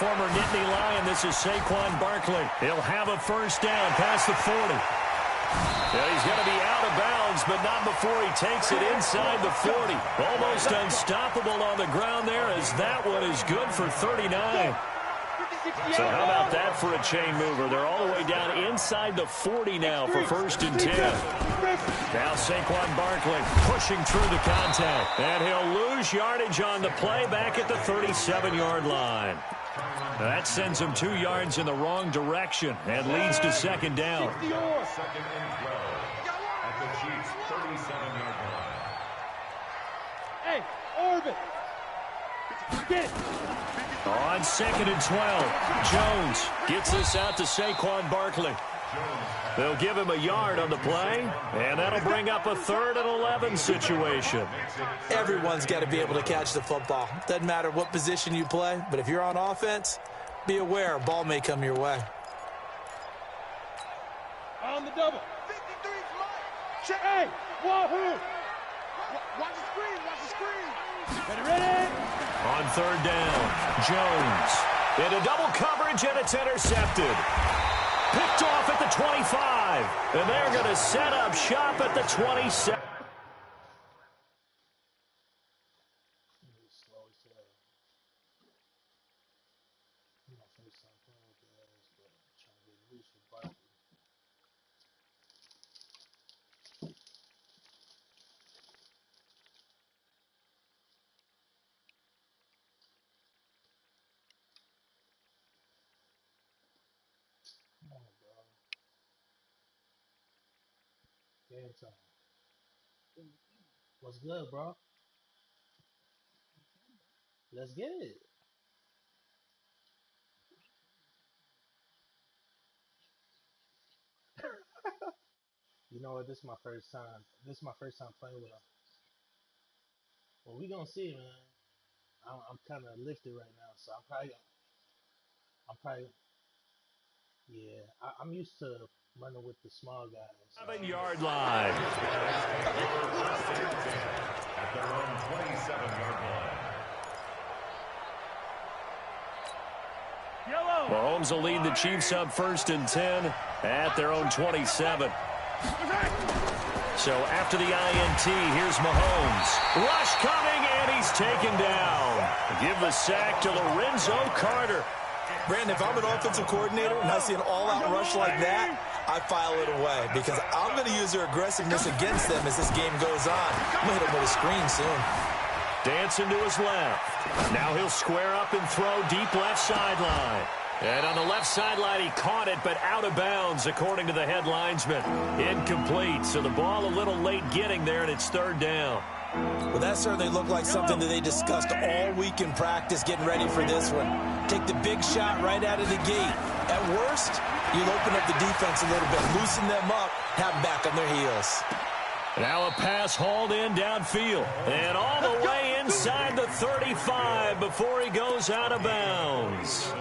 former Nittany Lion. This is Saquon Barkley. He'll have a first down past the 40. Yeah, he's going to be out of bounds, but not before he takes it inside the 40. Almost unstoppable on the ground there, as that one is good for 39. So how about that for a chain mover? They're all the way down inside the 40 now for first and 10. Now Saquon Barkley pushing through the contact. And he'll lose yardage on the play back at the 37-yard line. That sends him 2 yards in the wrong direction and leads to second down. Second and 12 at the Chiefs' 37-yard line. Hey, Orbit! Get it! On second and 12, Jones gets this out to Saquon Barkley. They'll give him a yard on the play, and that'll bring up a 3rd and 11 situation. Everyone's got to be able to catch the football. Doesn't matter what position you play, but if you're on offense, be aware a ball may come your way. On the double. 53 flight. Check. Hey, wahoo! Watch the screen. Watch the screen. Ready? On 3rd down, Jones into double coverage, and it's intercepted. Picked off at the 25, and they're going to set up shop at the 27. What's good, bro? Let's get it. You know what? This is my first time. This is my first time playing with him. Well, we gonna see, man. I'm kind of lifted right now, so I'm probably, yeah. I'm used to running with the small guys. 7-yard line. At their own 27-yard line. Mahomes will lead the Chiefs up first and 10 at their own 27. So after the INT, here's Mahomes. Rush coming, and he's taken down. Give the sack to Lorenzo Carter. Brandon, if I'm an offensive coordinator and I see an all-out rush like that, I file it away because I'm going to use their aggressiveness against them as this game goes on. I'm going to hit him with a screen soon. Dancing to his left. Now he'll square up and throw deep left sideline. And on the left sideline, he caught it, but out of bounds, according to the head linesman. Incomplete, so the ball a little late getting there, and it's 3rd down. Well, that certainly looked like something that they discussed all week in practice, getting ready for this one. Take the big shot right out of the gate. At worst, you'll open up the defense a little bit, loosen them up, have them back on their heels. Now a pass hauled in downfield, and all the way inside the 35 before he goes out of bounds.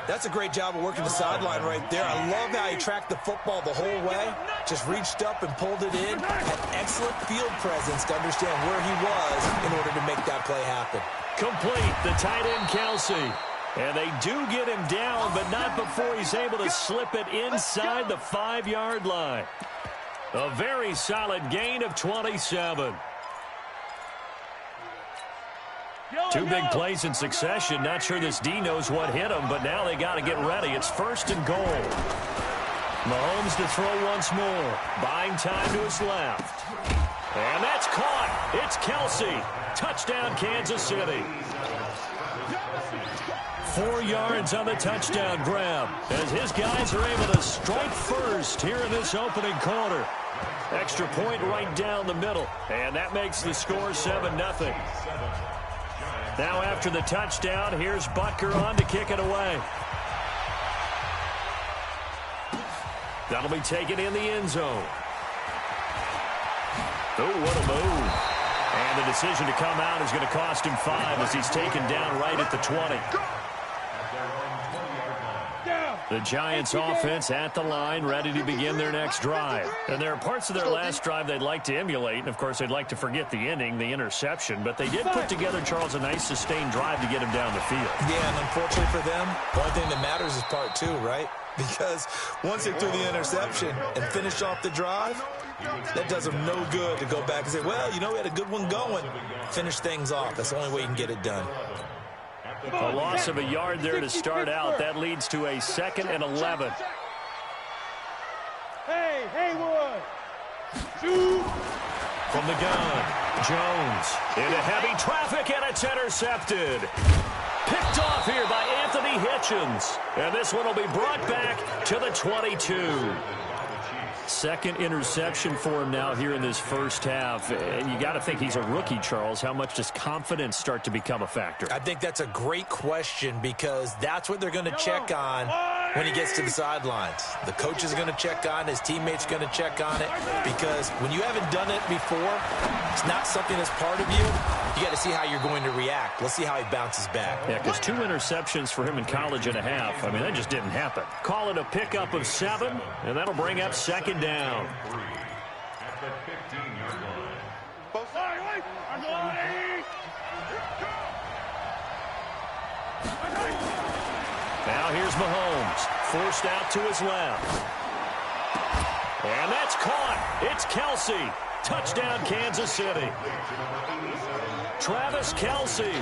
That's a great job of working the sideline right there. I love how he tracked the football the whole way, just reached up and pulled it in, had excellent field presence to understand where he was in order to make that play happen. Complete, the tight end Kelsey. And they do get him down, but not before he's able to slip it inside the 5-yard line. A very solid gain of 27. 2 big plays in succession. Not sure this D knows what hit him, but now they got to get ready. It's 1st and goal. Mahomes to throw once more. Buying time to his left. And that's caught. It's Kelsey. Touchdown, Kansas City. 4 yards on the touchdown grab as his guys are able to strike first here in this opening quarter. Extra point right down the middle, and that makes the score 7-0. Now after the touchdown, here's Butker on to kick it away. That'll be taken in the end zone. Oh, what a move. And the decision to come out is going to cost him 5 as he's taken down right at the 20. The Giants offense at the line, ready to begin their next drive. And there are parts of their last drive they'd like to emulate. And, of course, they'd like to forget the inning, the interception. But they did put together, Charles, a nice sustained drive to get him down the field. Yeah, and unfortunately for them, the only thing that matters is part two, right? Because once they threw the interception and finished off the drive, that does them no good to go back and say, well, you know, we had a good one going. Finish things off. That's the only way you can get it done. A loss of a yard there to start out. That leads to a 2nd and 11. Hey, Haywood. Shoot. From the gun, Jones into heavy traffic, and it's intercepted. Picked off here by Anthony Hitchens. And this one will be brought back to the 22. Second interception for him now here in this first half. And you got to think he's a rookie, Charles. How much does confidence start to become a factor? I think that's a great question because that's what they're going to check on when he gets to the sidelines. The coach is going to check on, his teammates going to check on it, because when you haven't done it before, it's not something that's part of you. You got to see how you're going to react. Let's see how he bounces back. Yeah, because 2 interceptions for him in college and a half. I mean, that just didn't happen. Call it a pickup of 7, and that'll bring up 2nd down. At the 15-yard line. Now here's Mahomes, forced out to his left. And that's caught. It's Kelsey. Touchdown, Kansas City. Travis Kelsey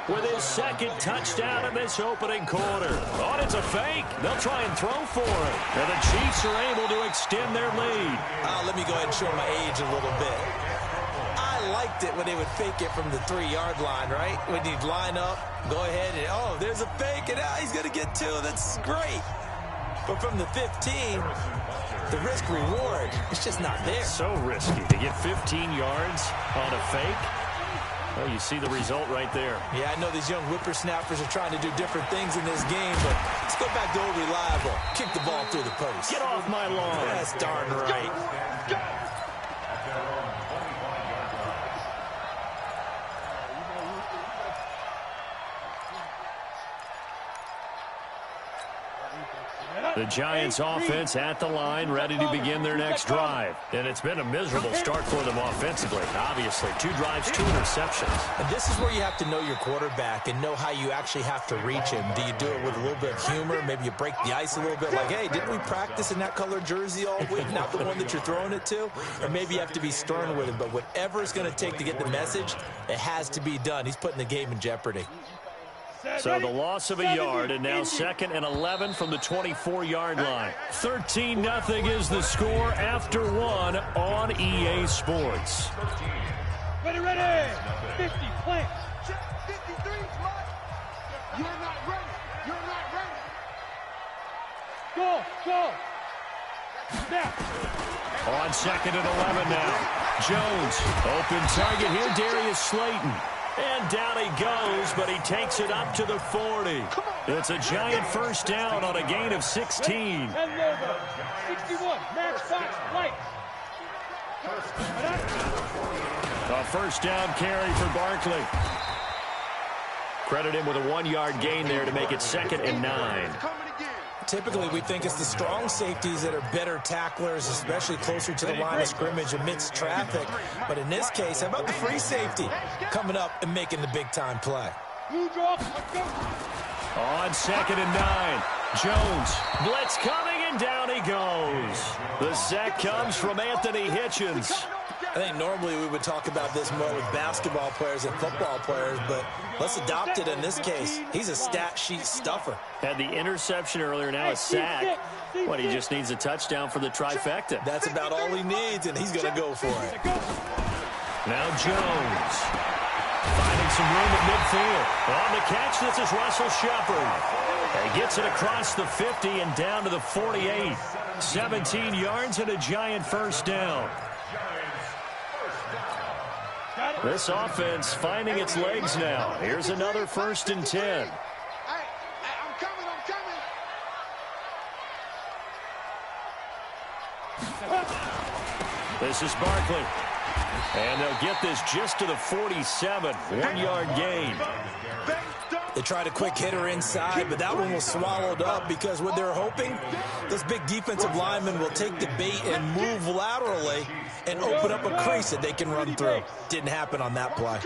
with his 2nd touchdown in this opening quarter. Oh, it's a fake. They'll try and throw for it. And the Chiefs are able to extend their lead. Let me go ahead and show my age a little bit. I liked it when they would fake it from the 3-yard line, right? When you'd line up, go ahead and, oh, there's a fake, and now he's going to get 2. That's great. But from the 15, the risk-reward, it's just not there. So risky to get 15 yards on a fake. Well, you see the result right there. Yeah, I know these young whippersnappers are trying to do different things in this game, but let's go back to old reliable. Kick the ball through the post. Get off my lawn. That's darn right. The Giants offense at the line, ready to begin their next drive. And it's been a miserable start for them offensively. Obviously, 2 drives, 2 interceptions. And this is where you have to know your quarterback and know how you actually have to reach him. Do you do it with a little bit of humor? Maybe you break the ice a little bit like, hey, didn't we practice in that color jersey all week? Not the one that you're throwing it to? Or maybe you have to be stern with him. But whatever it's going to take to get the message, it has to be done. He's putting the game in jeopardy. So the loss of a yard, and now 2nd and 11 from the 24-yard line. 13-0 is the score after 1 on EA Sports. Ready. 50, plant. 53, Mike. You're not ready. Go. Snap. On 2nd and 11 now. Jones, open target here, Darius Slayton. And down he goes, but he takes it up to the 40. It's a giant first down on a gain of 16. And logo. 61. Matchbox light. A first down carry for Barkley. Credit him with a 1-yard gain there to make it 2nd and 9. Typically, we think it's the strong safeties that are better tacklers, especially closer to the line of scrimmage amidst traffic. But in this case, how about the free safety coming up and making the big-time play? Blue draw. On 2nd and 9. Jones, blitz coming, and down he goes. The sack comes from Anthony Hitchens. I think normally we would talk about this more with basketball players and football players, but let's adopt it in this case. He's a stat sheet stuffer. Had the interception earlier, now a sack. But he just needs a touchdown for the trifecta. That's about all he needs, and he's going to go for it. Now Jones finding some room at midfield. On the catch, this is Russell Shepard. He gets it across the 50 and down to the 48. 17 yards and a giant first down. This offense finding its legs now. Here's another 1st and 10. Hey, I'm coming. This is Barkley. And they'll get this just to the 47. 1-yard gain. The They tried a quick hitter inside, but that one was swallowed up because what they're hoping, those big defensive linemen will take the bait and move laterally and open up a crease that they can run through. Didn't happen on that play.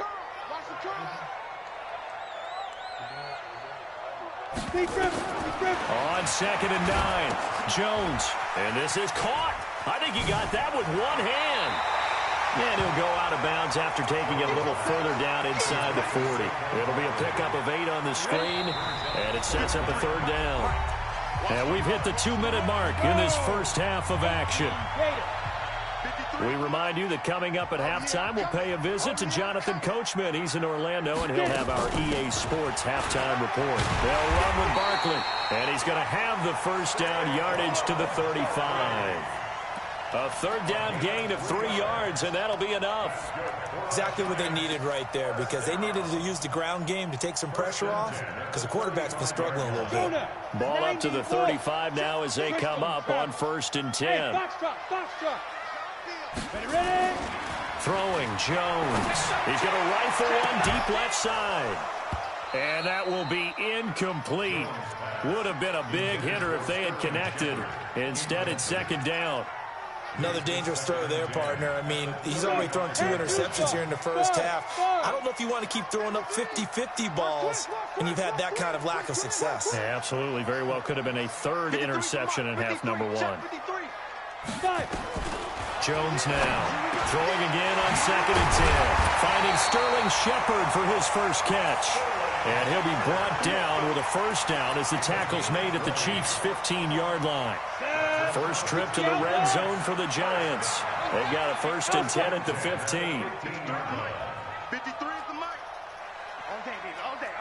On 2nd and 9, Jones. And this is caught. I think he got that with one hand. And he'll go out of bounds after taking it a little further down inside the 40. It'll be a pickup of 8 on the screen, and it sets up a 3rd down. And we've hit the 2-minute mark in this first half of action. We remind you that coming up at halftime, we'll pay a visit to Jonathan Coachman. He's in Orlando, and he'll have our EA Sports halftime report. They'll run with Barkley, and he's going to have the first down, yardage to the 35. A 3rd down gain of 3 yards, and that'll be enough. Exactly what they needed right there, because they needed to use the ground game to take some pressure off, because the quarterback's been struggling a little bit. Ball up to the 35 now as they come up on 1st and 10. Ready? Throwing Jones. He's going to rifle one deep left side. And that will be incomplete. Would have been a big hitter if they had connected. Instead, it's 2nd down. Another dangerous throw there, partner. I mean, he's already thrown 2 interceptions here in the first half. I don't know if you want to keep throwing up 50-50 balls, and you've had that kind of lack of success. Yeah, absolutely. Very well could have been a 3rd interception in half number 1. Jones now. Throwing again on 2nd and 10. Finding Sterling Shepard for his first catch. And he'll be brought down with a first down as the tackle's made at the Chiefs' 15-yard line. First trip to the red zone for the Giants. They've got a 1st and 10 at the 15. 53 is the mic. All day, baby. All day.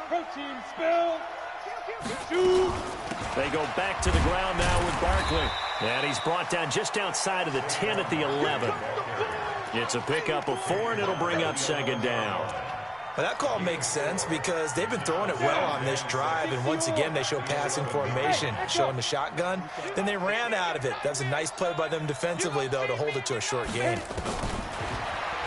Protein spill. Shoot. They go back to the ground now with Barkley. And he's brought down just outside of the 10 at the 11. It's a pickup of 4, and it'll bring up 2nd down. Well, that call makes sense because they've been throwing it well on this drive, and once again they show passing formation, showing the shotgun. Then they ran out of it. That was a nice play by them defensively, though, to hold it to a short gain.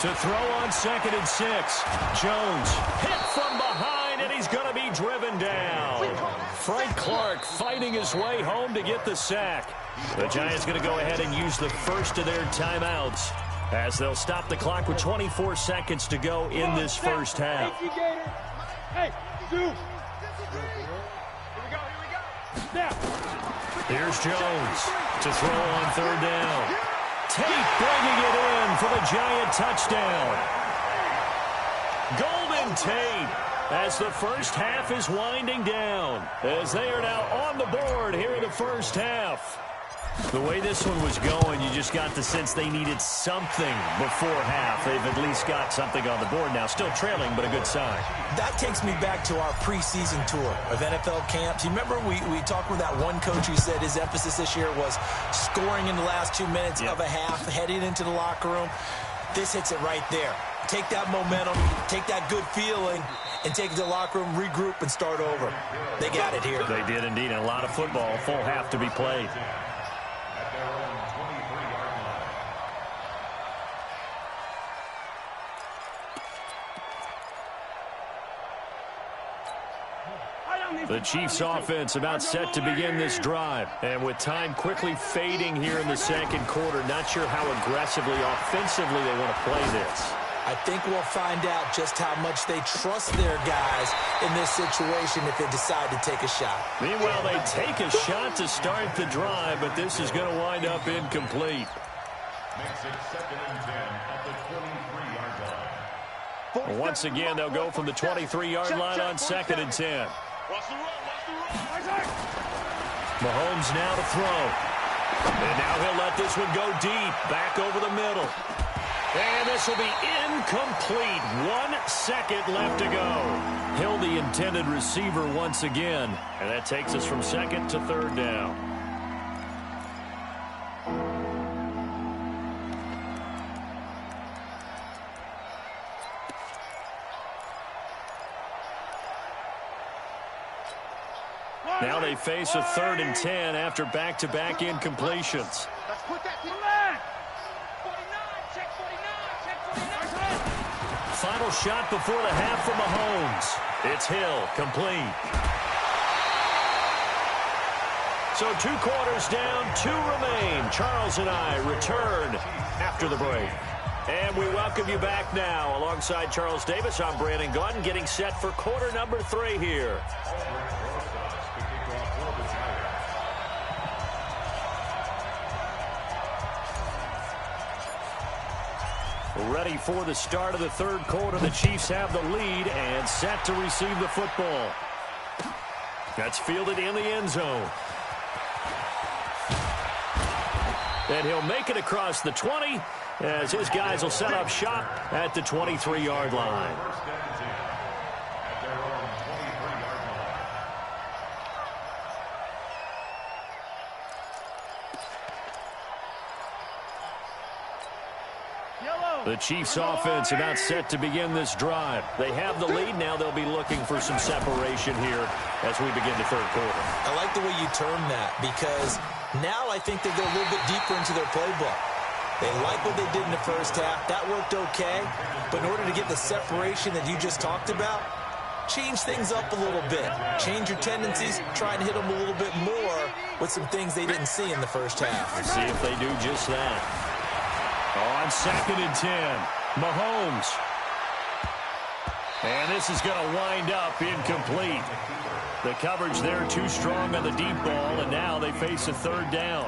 To throw on 2nd and 6. Jones hit from behind, and he's going to be driven down. Frank Clark fighting his way home to get the sack. The Giants going to go ahead and use the first of their timeouts as they'll stop the clock with 24 seconds to go in this first half. Hey, Duke. Now. Here's Jones to throw on 3rd down. Tate bringing it in for the Giant touchdown. Golden Tate as the first half is winding down, as they are now on the board here in the first half. The way this one was going, you just got the sense they needed something before half. They've at least got something on the board now. Still trailing, but a good sign. That takes me back to our preseason tour of NFL camps. You remember we talked with that one coach who said his emphasis this year was scoring in the last 2 minutes of a half, heading into the locker room. This hits it right there. Take that momentum, take that good feeling, and take it to the locker room, regroup, and start over. They got it here. They did indeed. And a lot of football, a full half to be played. The Chiefs offense about set to begin this drive. And with time quickly fading here in the 2nd quarter, not sure how aggressively, offensively they want to play this. I think we'll find out just how much they trust their guys in this situation if they decide to take a shot. Meanwhile, they take a shot to start the drive, but this is going to wind up incomplete. Makes it 2nd and 10 at the 23-yard line. Once again, they'll go from the 23-yard line on 2nd and 10. Mahomes now to throw. And now he'll let this one go deep, back over the middle. And this will be incomplete. 1 second left to go. Hill, the intended receiver once again. And that takes us from 2nd to 3rd down. Now they face a 3rd and 10 after back-to-back incompletions. final shot before the half from Mahomes. It's Hill, complete. So 2 quarters down, 2 remain. Charles and I return after the break. And we welcome you back now. Alongside Charles Davis, I'm Brandon Gaudin, getting set for quarter number 3 here. Ready for the start of the 3rd quarter. The Chiefs have the lead and set to receive the football. That's fielded in the end zone. And he'll make it across the 20 as his guys will set up shop at the 23-yard line. The Chiefs offense about set to begin this drive. They have the lead. Now they'll be looking for some separation here as we begin the 3rd quarter. I like the way you term that because now I think they go a little bit deeper into their playbook. They like what they did in the first half. That worked okay. But in order to get the separation that you just talked about, change things up a little bit. Change your tendencies. Try and hit them a little bit more with some things they didn't see in the first half. Let's see if they do just that. On 2nd and 10, Mahomes. And this is going to wind up incomplete. The coverage there too strong on the deep ball, and now they face a 3rd down.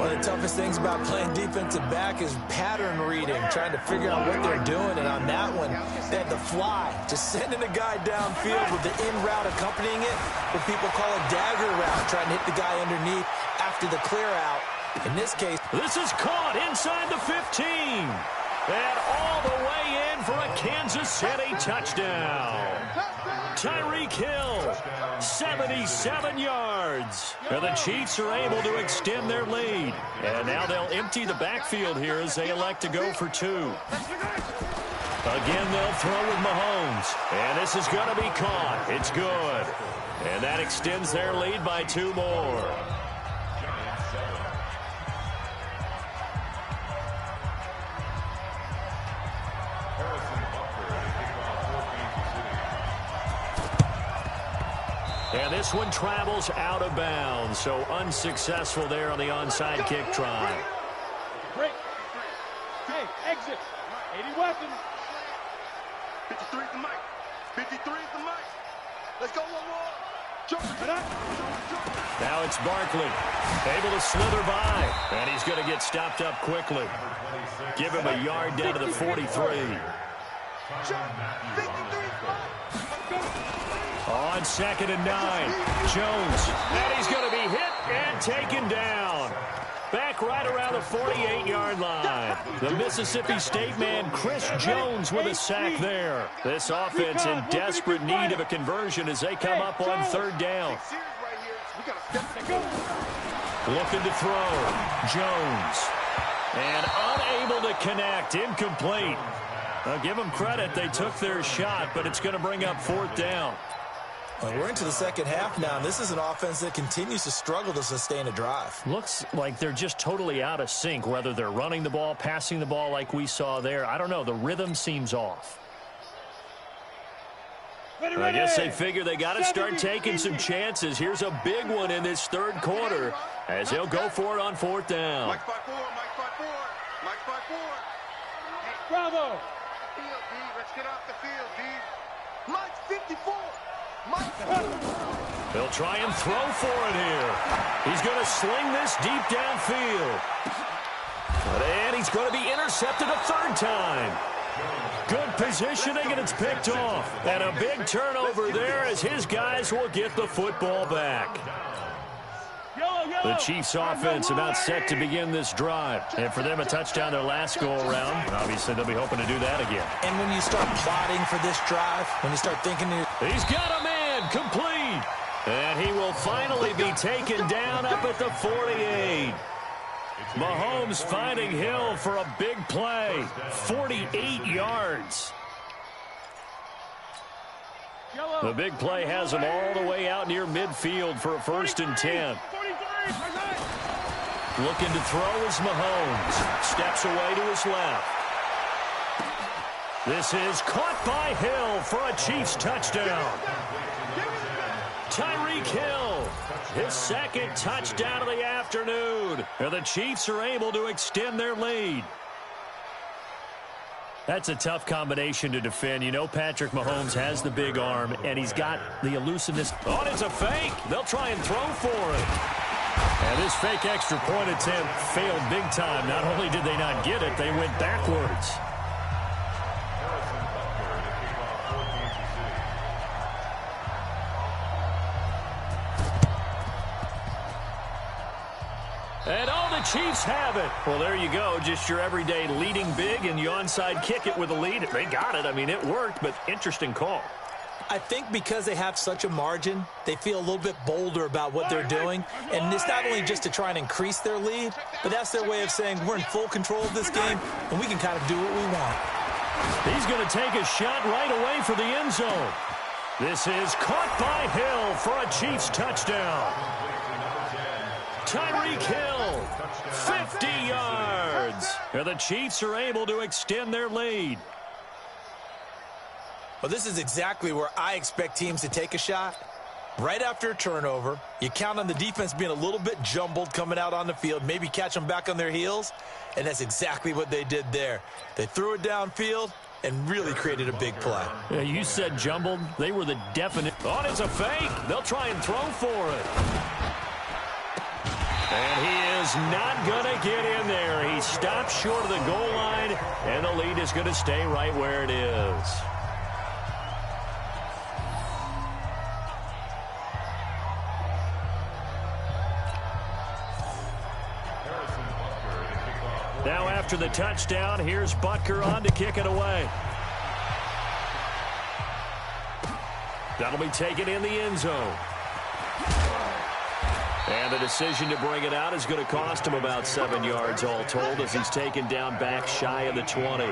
One of the toughest things about playing defensive back is pattern reading, trying to figure out what they're doing. And on that one, they had the fly, just sending a guy downfield with the in route accompanying it, what people call a dagger route, trying to hit the guy underneath after the clear out. In this case, this is caught inside the 15. And all the way in for a Kansas City touchdown. Tyreek Hill, 77 yards. And the Chiefs are able to extend their lead. And now they'll empty the backfield here as they elect to go for 2. Again, they'll throw with Mahomes. And this is going to be caught. It's good. And that extends their lead by 2 more. And this one travels out of bounds, so unsuccessful there on the onside kick try. Break. Hey, exit. 80 weapons. 53 is the mic. 53 is the mic. Let's go, Now it's Barkley, able to slither by, and he's going to get stopped up quickly. Give him a yard down to the 43. On 2nd and 9, Jones, and he's going to be hit and taken down. Back right around the 48-yard line. The Mississippi State man, Chris Jones, with a sack there. This offense in desperate need of a conversion as they come up on 3rd down. Looking to throw. Jones. And unable to connect. Incomplete. I'll give them credit. They took their shot, but it's going to bring up 4th down. Well, we're into the 2nd half now. This is an offense that continues to struggle to sustain a drive. Looks like they're just totally out of sync, whether they're running the ball, passing the ball like we saw there. I don't know. The rhythm seems off. I guess they figure they got to start taking some chances. Here's a big one in this 3rd quarter as they'll go for it on 4th down. Mike 5-4, Mike 5-4, Mike 5-4. Bravo. Field, D. Let's get off the field, D. Mike 54. They'll try and throw for it here. He's going to sling this deep downfield. And he's going to be intercepted a 3rd time. Good positioning, and it's picked off. And a big turnover there as his guys will get the football back. The Chiefs offense about set to begin this drive. And for them, a touchdown their last go-around. Obviously, they'll be hoping to do that again. And when you start plotting for this drive, when you start thinking... He's got a man complete. And he will finally be taken down up at the 48. Mahomes finding Hill for a big play. 48 yards. The big play has him all the way out near midfield for a 1st and 10. Looking to throw is Mahomes. Steps away to his left. This is caught by Hill for a Chiefs touchdown. Tyreek Hill, his second touchdown of the afternoon. And the Chiefs are able to extend their lead. That's a tough combination to defend. You know Patrick Mahomes has the big arm, and he's got the elusiveness. Oh, it's a fake. They'll try and throw for it. And this fake extra point attempt failed big time. Not only did they not get it, they went backwards. And all the Chiefs have it. Well, there you go. Just your everyday leading big, and you onside kick it with a lead. They got it. I mean, it worked, but interesting call. I think because they have such a margin, they feel a little bit bolder about what they're doing. And it's not only just to try and increase their lead, but that's their way of saying we're in full control of this game, and we can kind of do what we want. He's going to take a shot right away for the end zone. This is caught by Hill for a Chiefs touchdown. Tyreek Hill, 50 yards. And the Chiefs are able to extend their lead. Well, this is exactly where I expect teams to take a shot. Right after a turnover, you count on the defense being a little bit jumbled coming out on the field, maybe catch them back on their heels, and that's exactly what they did there. They threw it downfield and really created a big play. Yeah, you said jumbled. They were the definite. Oh, it's a fake. They'll try and throw for it. And he is not going to get in there. He stopped short of the goal line, and the lead is going to stay right where it is. Now after the touchdown, here's Butker on to kick it away. That'll be taken in the end zone. And the decision to bring it out is going to cost him about 7 yards all told as he's taken down back shy of the 20.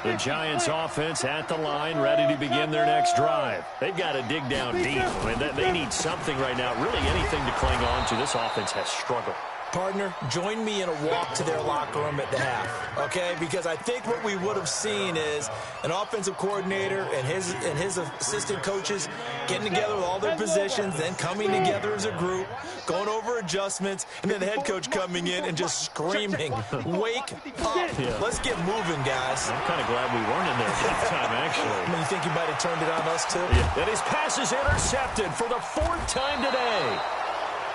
The Giants offense at the line, ready to begin their next drive. They've got to dig down deep. I mean, they need something right now, really anything to cling on to. This offense has struggled. Partner, join me in a walk to their locker room at the half, okay? Because I think what we would have seen is an offensive coordinator and his assistant coaches getting together with all their positions, then coming together as a group, going over adjustments, and then the head coach coming in and just screaming, wake up. Yeah. Let's get moving, guys. I'm kind of glad we weren't in there at that time, actually. I mean, you think you might have turned it on us, too? Yeah. And his pass is intercepted for the 4th time today.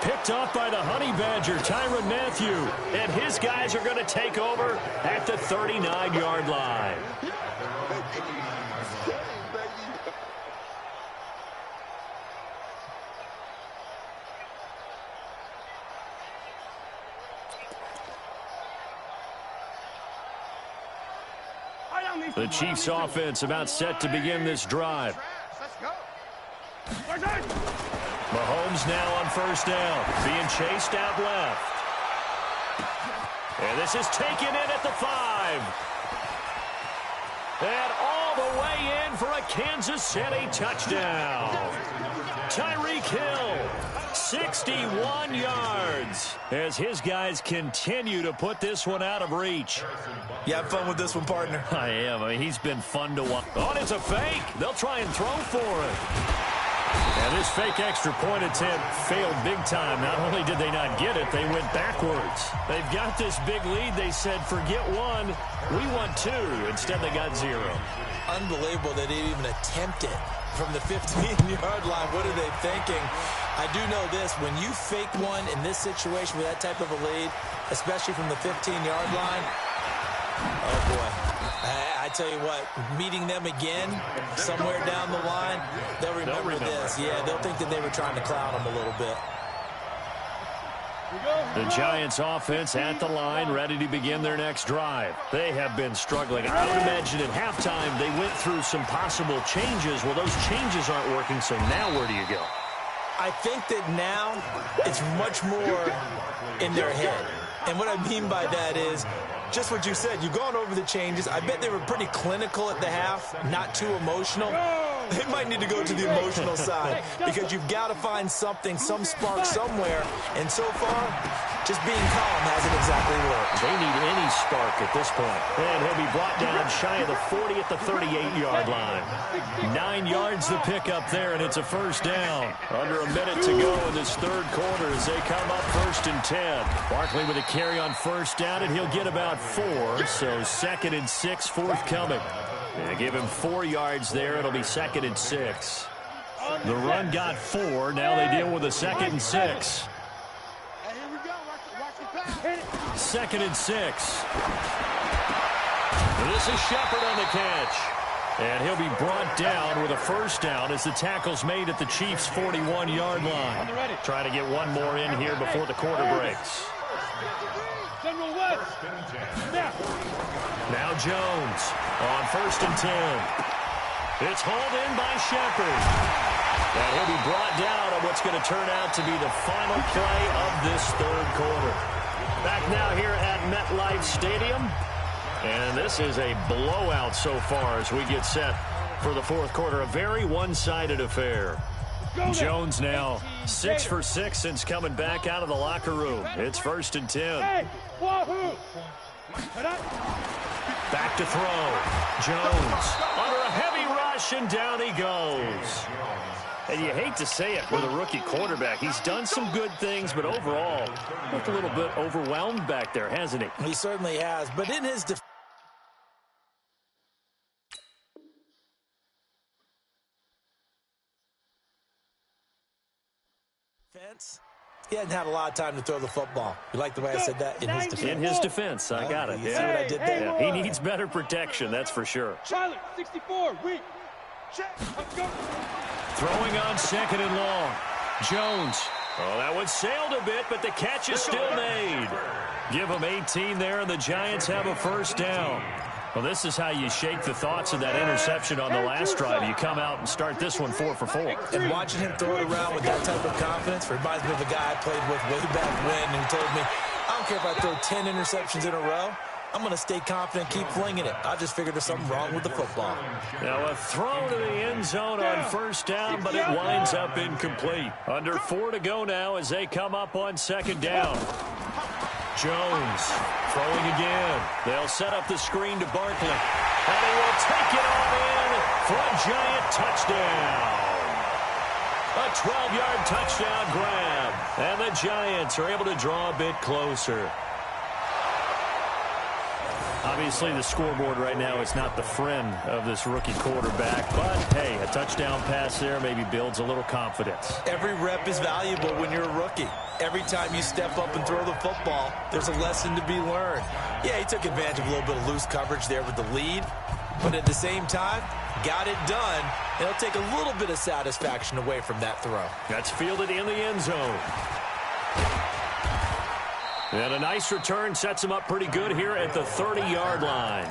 Picked off by the Honey Badger, Tyrann Mathieu. And his guys are going to take over at the 39-yard line. The Chiefs offense about set to begin this drive. Mahomes now on first down, being chased out left. And this is taken in at the 5. And all the way in for a Kansas City touchdown. Tyreek Hill, 61 yards, as his guys continue to put this one out of reach. You have fun with this one, partner? I am. I mean, he's been fun to watch. Oh, it's a fake. They'll try and throw for it. And this fake extra point attempt failed big time. Not only did they not get it, they went backwards. They've got this big lead. They said, forget 1, we want 2. Instead, they got 0. Unbelievable that they even attempt it from the 15-yard line. What are they thinking? I do know this. When you fake one in this situation with that type of a lead, especially from the 15-yard line, oh, boy. I tell you what, meeting them again somewhere down the line, they'll remember this. Yeah, they'll think that they were trying to clown them a little bit. The Giants offense at the line, ready to begin their next drive. They have been struggling. I would imagine at halftime they went through some possible changes. Well, those changes aren't working, so now where do you go? I think that now it's much more in their head. And what I mean by that is just what you said. You've gone over the changes. I bet they were pretty clinical at the half, not too emotional. They might need to go to the emotional side because you've got to find something, some spark somewhere. And so far, just being calm hasn't exactly worked. They need any spark at this point. And he'll be brought down shy of the 40 at the 38-yard line. 9 yards to pick up there, and it's a first down. Under a minute to go in this third quarter as they come up 1st and 10. Barkley with a carry on first down, and he'll get about 4. So 2nd and 6 forthcoming. They give him 4 yards there. It'll be 2nd and 6. The run got 4. Now they deal with a 2nd and 6. 2nd and 6. This is Shepard on the catch. And he'll be brought down with a first down as the tackle's made at the Chiefs' 41-yard line. Trying to get one more in here before the quarter breaks. Now Jones on 1st and 10. It's hauled in by Shepard. And he'll be brought down on what's going to turn out to be the final play of this third quarter. Back now here at MetLife Stadium. And this is a blowout so far as we get set for the fourth quarter. A very one-sided affair. Jones now 6 for 6 since coming back out of the locker room. It's 1st and 10. Back to throw. Jones under a heavy rush, and down he goes. And you hate to say it with a rookie quarterback. He's done some good things, but overall, looked a little bit overwhelmed back there, hasn't he? He certainly has, but in his defense, he hadn't had a lot of time to throw the football. You like the way I said that? In his defense. In his defense, I got it. You see what I did there? Yeah, he needs better protection, that's for sure. Charlie, 64, weak. Throwing on 2nd and long. Jones. Oh, that one sailed a bit, but the catch is still made. Give them 18 there, and the Giants have a first down. Well, this is how you shake the thoughts of that interception on the last drive. You come out and start this one 4 for 4. And watching him throw it around with that type of confidence reminds me of a guy I played with way back when who told me, I don't care if I throw 10 interceptions in a row. I'm going to stay confident, keep flinging it. I just figured there's something wrong with the football. Now a throw to the end zone on first down, but it winds up incomplete. Under 4 to go now as they come up on 2nd down. Jones throwing again. They'll set up the screen to Barkley. And he will take it all in for a Giant touchdown. A 12-yard touchdown grab. And the Giants are able to draw a bit closer. Obviously, the scoreboard right now is not the friend of this rookie quarterback. But, hey, a touchdown pass there maybe builds a little confidence. Every rep is valuable when you're a rookie. Every time you step up and throw the football, there's a lesson to be learned. Yeah, he took advantage of a little bit of loose coverage there with the lead. But at the same time, got it done. And it'll take a little bit of satisfaction away from that throw. That's fielded in the end zone. And a nice return sets him up pretty good here at the 30-yard line.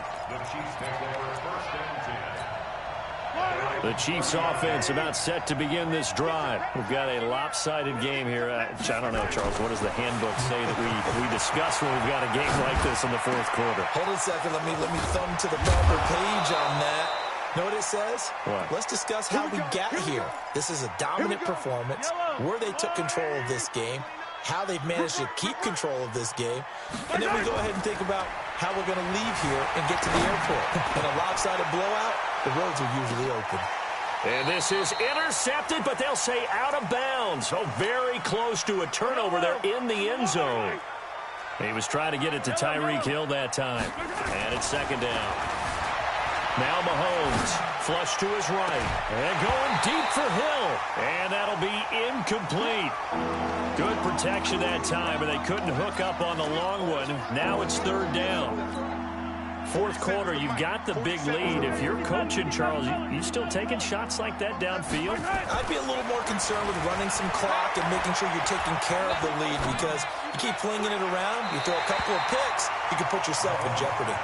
The Chiefs offense about set to begin this drive. We've got a lopsided game here. I don't know, Charles, what does the handbook say that we discuss when we've got a game like this in the fourth quarter? Hold on a second. Let me thumb to the proper page on that. Know what it says? What? Let's discuss how we got here. This is a dominant performance, where they took control of this game, how they've managed to keep control of this game, and then we go ahead and think about how we're going to leave here and get to the airport. In a lopsided blowout, the roads are usually open. And this is intercepted, but they'll say out of bounds. Oh, very close to a turnover there in the end zone. He was trying to get it to Tyreek Hill that time. And it's 2nd down. Now Mahomes, flush to his right. And going deep for Hill. And that'll be incomplete. Good protection that time, and they couldn't hook up on the long one. Now it's 3rd down. Fourth quarter, you've got the big lead. If you're coaching, Charles, you still taking shots like that downfield? I'd be a little more concerned with running some clock and making sure you're taking care of the lead, because you keep flinging it around, you throw a couple of picks, you can put yourself in jeopardy.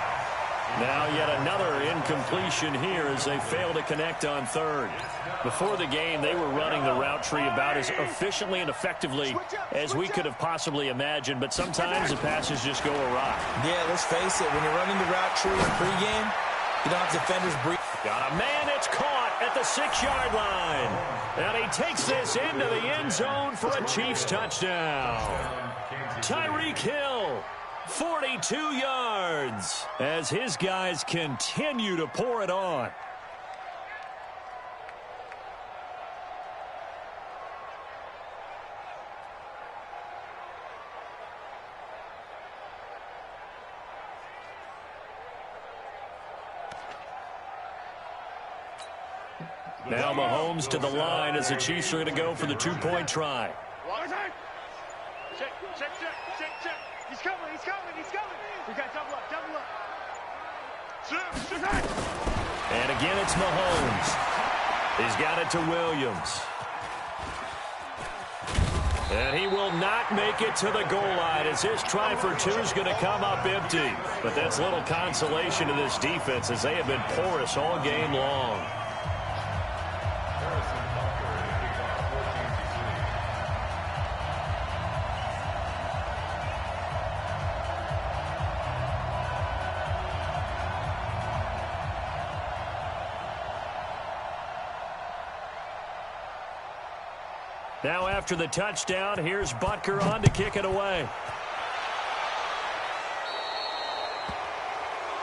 Now yet another incompletion here as they fail to connect on 3rd. Before the game, they were running the route tree about as efficiently and effectively as we could have possibly imagined, but sometimes the passes just go awry. Yeah, let's face it, when you're running the route tree in pregame, you don't have defenders breathe. Got a man, it's caught at the 6-yard line. And he takes this into the end zone for a Chiefs touchdown. Tyreek Hill, 42 yards, as his guys continue to pour it on. Now Mahomes to the line as the Chiefs are going to go for the 2-point try. Check. He's coming. We got double up. And again, it's Mahomes. He's got it to Williams. And he will not make it to the goal line as his try for 2 is going to come up empty. But that's little consolation to this defense as they have been porous all game long. Now after the touchdown, here's Butker on to kick it away.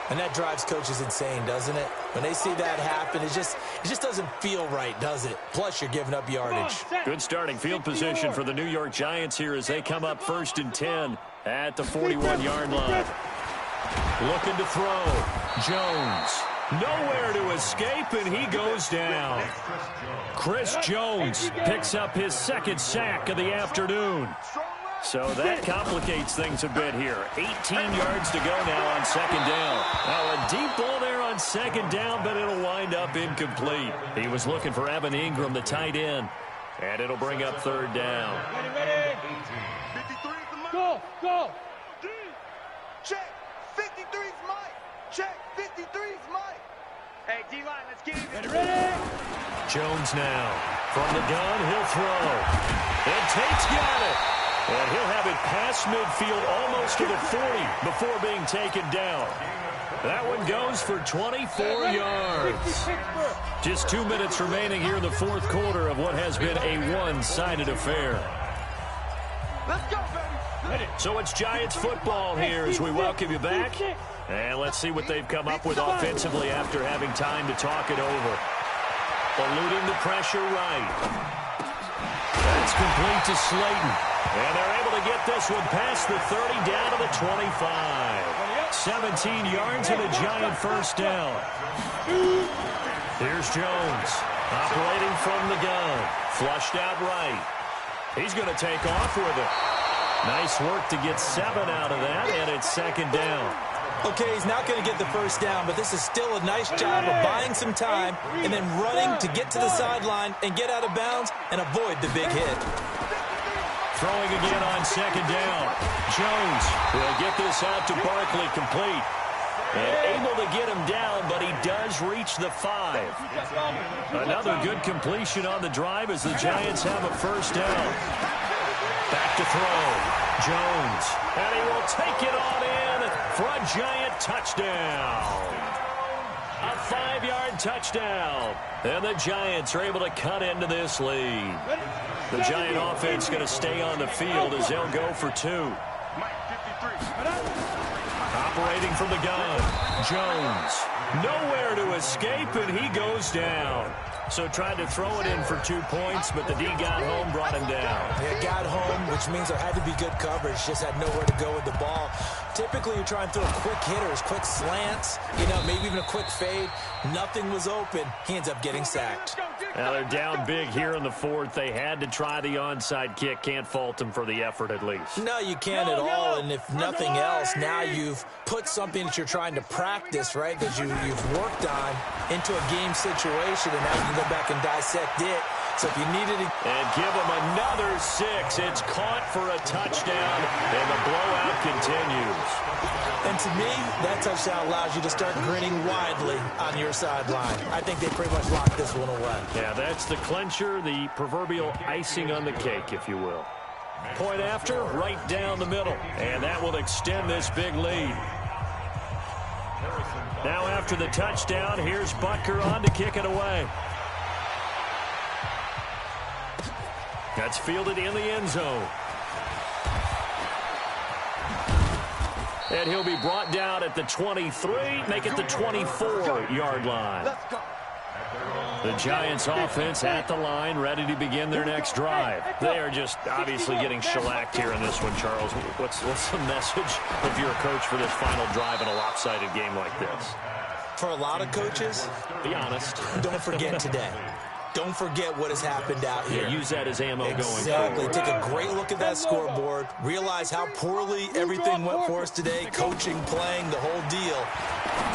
And that drives coaches insane, doesn't it? When they see that happen, it just doesn't feel right, does it? Plus, you're giving up yardage. Good starting field position for the New York Giants here as they come up 1st and 10 at the 41-yard line. Looking to throw. Jones. Nowhere to escape, and he goes down. Chris Jones picks up his 2nd sack of the afternoon. So that complicates things a bit here. 18 yards to go now on 2nd down. Now a deep ball there on 2nd down, but it'll wind up incomplete. He was looking for Evan Ingram, the tight end. And it'll bring up 3rd down. Ready. Go. Check. 53's Mike. Check. 53's Mike. Hey, D-line, let's get it. Ready. Jones now. From the gun, he'll throw. And Tate's got it. And he'll have it past midfield almost to the 40 before being taken down. That one goes for 24 yards. Just 2 minutes remaining here in the 4th quarter of what has been a one-sided affair. Let's go, baby. So it's Giants football here as we welcome you back. And let's see what they've come up with offensively after having time to talk it over. Eluding the pressure right. That's complete to Slayton. And they're able to get this one past the 30 down to the 25. 17 yards and a Giant 1st down. Here's Jones. Operating from the gun. Flushed out right. He's going to take off with it. Nice work to get 7 out of that, and it's 2nd down. Okay, he's not going to get the 1st down, but this is still a nice job of buying some time and then running to get to the sideline and get out of bounds and avoid the big hit. Throwing again on 2nd down. Jones will get this out to Barkley complete. And able to get him down, but he does reach the 5. Another good completion on the drive as the Giants have a 1st down. Back to throw. Jones. And he will take it on in for a Giant touchdown. A 5-yard touchdown. And the Giants are able to cut into this lead. The Giant offense going to stay on the field as they'll go for 2. Operating from the gun. Jones. Nowhere to escape, and he goes down. So tried to throw it in for 2 points, but the D got home, brought him down. Yeah, got home, which means there had to be good coverage. Just had nowhere to go with the ball. Typically, you try and throw quick hitters, quick slants, maybe even a quick fade. Nothing was open. He ends up getting sacked. Now they're down big here in the 4th. They had to try the onside kick. Can't fault them for the effort at least. No, you can't at all. And if nothing else, now you've put something that you're trying to practice, right, that you've worked on into a game situation, and now you can go back and dissect it. So if you needed it. And give him another 6. It's caught for a touchdown, and the blowout continues. And to me, that touchdown allows you to start grinning widely on your sideline. I think they pretty much locked this one away. Yeah, that's the clincher, the proverbial icing on the cake, if you will. Point after, right down the middle. And that will extend this big lead. Now after the touchdown, here's Butker on to kick it away. That's fielded in the end zone. And he'll be brought down at the 23, make it the 24-yard line. Let's go. The Giants offense at the line, ready to begin their next drive. They are just obviously getting shellacked here in this one, Charles. What's the message if you're a coach for this final drive in a lopsided game like this? For a lot of coaches, Be honest. don't forget today. Don't forget what has happened out here. Yeah, use that as ammo going Exactly. forward. Take a great look at that scoreboard. Realize how poorly everything went for us today. Coaching, playing, the whole deal.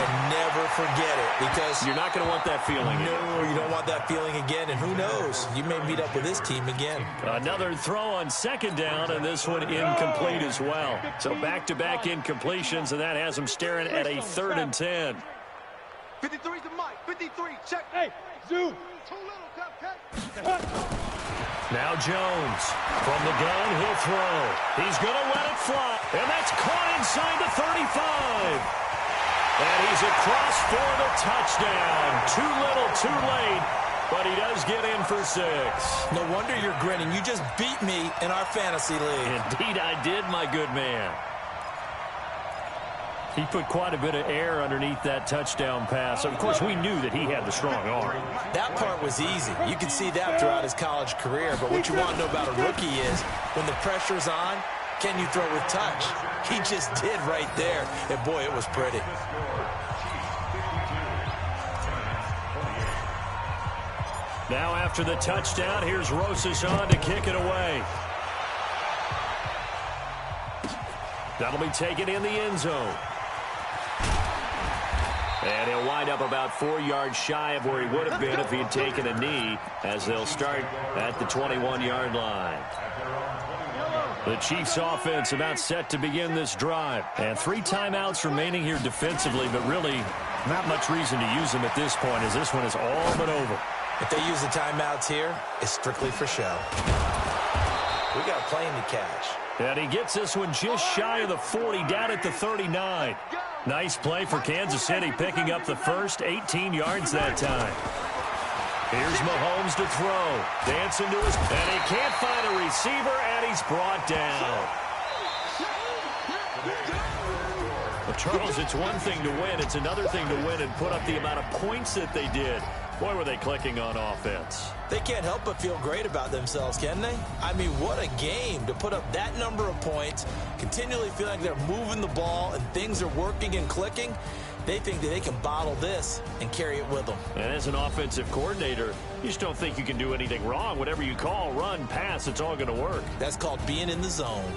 And never forget it, because You're not going to want that feeling again. no, you don't want that feeling again. And who knows? You may meet up with this team again. Another throw on second down, and this one incomplete as well. So back-to-back incompletions, and that has them staring at a 3rd and 10. 53's the mic. 53, check. Hey, Zoo. Too little, cupcake. Now Jones from the gun, he'll throw. He's going to let it fly, and that's caught inside the 35. And he's across for the touchdown. Too little, too late, but he does get in for 6. No wonder you're grinning. You just beat me in our fantasy league. Indeed I did, my good man. He put quite a bit of air underneath that touchdown pass. Of course, we knew that he had the strong arm. That part was easy. You can see that throughout his college career. But what you want to know about a rookie is when the pressure's on, can you throw with touch? He just did right there. And, boy, it was pretty. Now after the touchdown, here's Rosas on to kick it away. That'll be taken in the end zone. And he'll wind up about 4 yards shy of where he would have been if he had taken a knee, as they'll start at the 21-yard line. The Chiefs offense about set to begin this drive. And 3 timeouts remaining here defensively, but really not much reason to use them at this point, as this one is all but over. If they use the timeouts here, it's strictly for show. We got a plane to catch. And he gets this one just shy of the 40, down at the 39. Nice play for Kansas City, picking up the first 18 yards that time. Here's Mahomes to throw. Dancing to his... And he can't find a receiver, and he's brought down. Well, Charles, it's one thing to win. It's another thing to win and put up the amount of points that they did. Boy, were they clicking on offense. They can't help but feel great about themselves, can they? I mean, what a game to put up that number of points, continually feeling like they're moving the ball and things are working and clicking. They think that they can bottle this and carry it with them. And as an offensive coordinator, you just don't think you can do anything wrong. Whatever you call, run, pass, it's all going to work. That's called being in the zone.